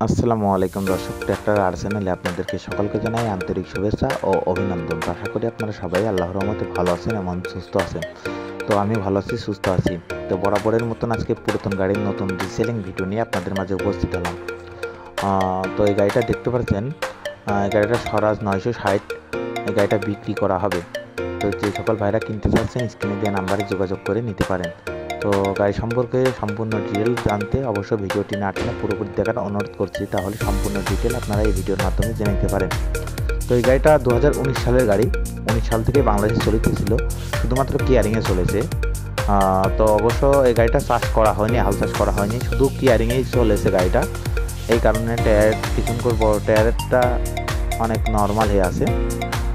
আসসালামু আলাইকুম দর্শক, ট্র্যাক্টর আর চ্যানেলে আপনাদেরকে সকলকে জানাই আন্তরিক শুভেচ্ছা ও অভিনন্দন। আশা করি আপনারা সবাই আল্লাহর রহমতে ভালো আছেন এবং সুস্থ আছেন। তো আমি ভালো আছি, সুস্থ আছি। তো বরাবরের মতন আজকে পুরাতন গাড়ির নতুন রিসেলিং ভিডিও নিয়ে আপনাদের মাঝে উপস্থিত হলাম। তো এই গাড়িটা দেখতে পাচ্ছেন, এই গাড়িটা স্বরাজ 960। এই গাড়িটা বিক্রি করা হবে। তো যে সকল ভাইরা কিনতে চাচ্ছেন স্ক্রিনে দেওয়া নাম্বারে যোগাযোগ করে নিতে পারেন। তো গাড়ি সম্পর্কে সম্পূর্ণ ডিটেল জানতে অবশ্যই ভিডিওটি না টেনে পুরোপুরি দেখার অনুরোধ করছি, তাহলে সম্পূর্ণ ডিটেল আপনারা এই ভিডিওর মাধ্যমে জেনে নিতে পারেন। তো এই গাড়িটা 2019 সালের গাড়ি। 19 সাল থেকে বাংলাদেশে চলিতেছিল, শুধুমাত্র কেয়ারিংয়ে চলেছে। তো অবশ্য এই গাড়িটা চাষ করা হয়নি, হাল চাষ করা হয়নি, শুধু কেয়ারিংয়েই চলেছে গাড়িটা। এই কারণে টায়ার পিছন করবো, টায়ারটা অনেক নর্মাল হয়ে আছে।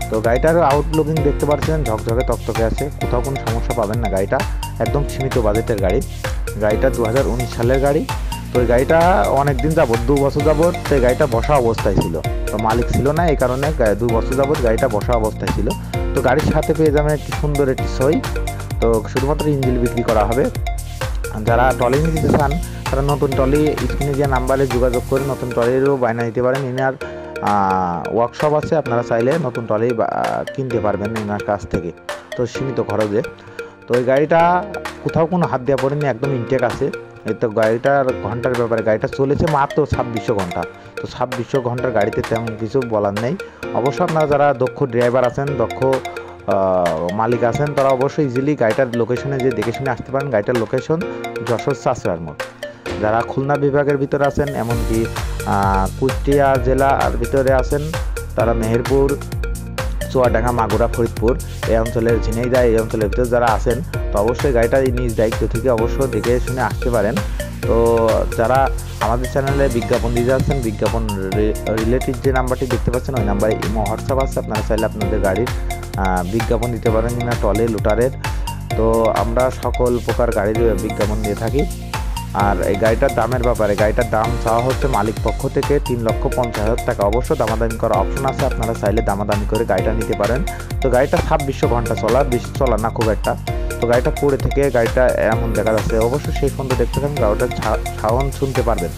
তো গাড়িটার আউটলুকিং দেখতে পাচ্ছেন, ঝকঝকে তকতকে আছে, কোথাও কোনো সমস্যা পাবেন না। গাড়িটা একদম সীমিত বাজেটের গাড়ি। গাড়িটা 2019 সালের গাড়ি। তো এই গাড়িটা অনেক দিন যাবত, 2 বছর যাবত এই গাড়িটা বসা অবস্থায় ছিল। তো মালিক ছিল না, এই কারণে 2 বছর যাবত গাড়িটা বসা অবস্থায় ছিল। তো গাড়ির সাথে পেয়ে যাবেন একটি সুন্দর একটি সই। তো শুধুমাত্র ইঞ্জিন বিক্রি করা হবে। যারা ট্রলি নিতে চান তারা নতুন ট্রলি স্ক্রিনে যে নাম্বারে যোগাযোগ করে নতুন ট্রলিরও বায়না নিতে পারেন। ইনার ওয়ার্কশপ আছে, আপনারা চাইলে নতুন ট্রলি কিনতে পারবেন ইনার কাছ থেকে, তো সীমিত খরচে। তো এই গাড়িটা কোথাও কোনো হাত দেওয়া পড়েনি, একদম ইনটেক আছে। এই তো গাড়িটার ঘন্টার ব্যাপারে, গাড়িটা চলেছে মাত্র 2600 ঘন্টা। তো 2600 ঘন্টার গাড়িতে তেমন কিছু বলার নেই। অবশ্য আপনারা যারা দক্ষ ড্রাইভার আছেন, দক্ষ মালিক আছেন, তারা অবশ্যই ইজিলি গাড়িটার লোকেশনে যে দেখে শুনে আসতে পারেন। গাড়িটার লোকেশন যশোর চাষড়ার মোড়। যারা খুলনা বিভাগের ভিতরে আছেন, এমনকি কুষ্টিয়া জেলার ভিতরে আছেন, তারা মেহেরপুর, চুয়াডাঙ্গা, মাগুরা, ফরিদপুর এই অঞ্চলের, ঝিনাইদহ এই অঞ্চলের ভিতরে যারা আছেন, তো অবশ্যই গাড়িটা নিজ দায়িত্ব থেকে অবশ্য দেখে শুনে আসতে পারেন। তো যারা আমাদের চ্যানেলে বিজ্ঞাপন দিতে আছেন, বিজ্ঞাপন রিলেটেড যে নাম্বারটি দেখতে পাচ্ছেন, ওই নাম্বারে ইমো হোয়াটসঅ্যাপ আছে, আপনারা চাইলে আপনাদের গাড়ির বিজ্ঞাপন দিতে পারেন কিনা, ট্রলি লুটারের। তো আমরা সকল প্রকার গাড়ির বিজ্ঞাপন দিয়ে থাকি। আর এই গাড়িটার দামের ব্যাপারে, গাড়িটার দাম চাওয়া হচ্ছে মালিক পক্ষ থেকে 3,50,000 টাকা। অবশ্য দামাদামি করার অপশন আছে, আপনারা চাইলে দামাদামি করে গাড়িটা নিতে পারেন। তো গাড়িটা 2600 ঘন্টা চলা, বেশি চলা না খুব একটা। তো গাড়িটা পড়ে থেকে গাড়িটা এমন দেখা যাচ্ছে, অবশ্য সেই ফোনটা দেখতে থাকেন, গাড়িটার সাউন্ড শুনতে পারবেন।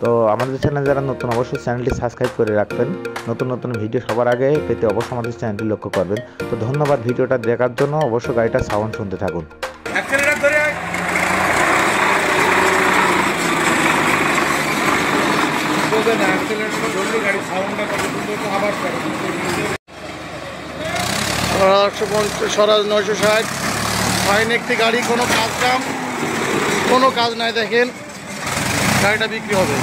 তো আমাদের চ্যানেল যারা নতুন, অবশ্যই চ্যানেলটি সাবস্ক্রাইব করে রাখবেন। নতুন নতুন ভিডিও সবার আগে পেতে অবশ্যই আমাদের চ্যানেলটি লক্ষ্য করবেন। তো ধন্যবাদ ভিডিওটা দেখার জন্য। অবশ্যই গাড়িটার সাউন্ড শুনতে থাকুন। স্বরাজ 960 ফাইন একটি গাড়ি, কোনো কাজ নাই, দেখেন গাড়িটা বিক্রি হবে।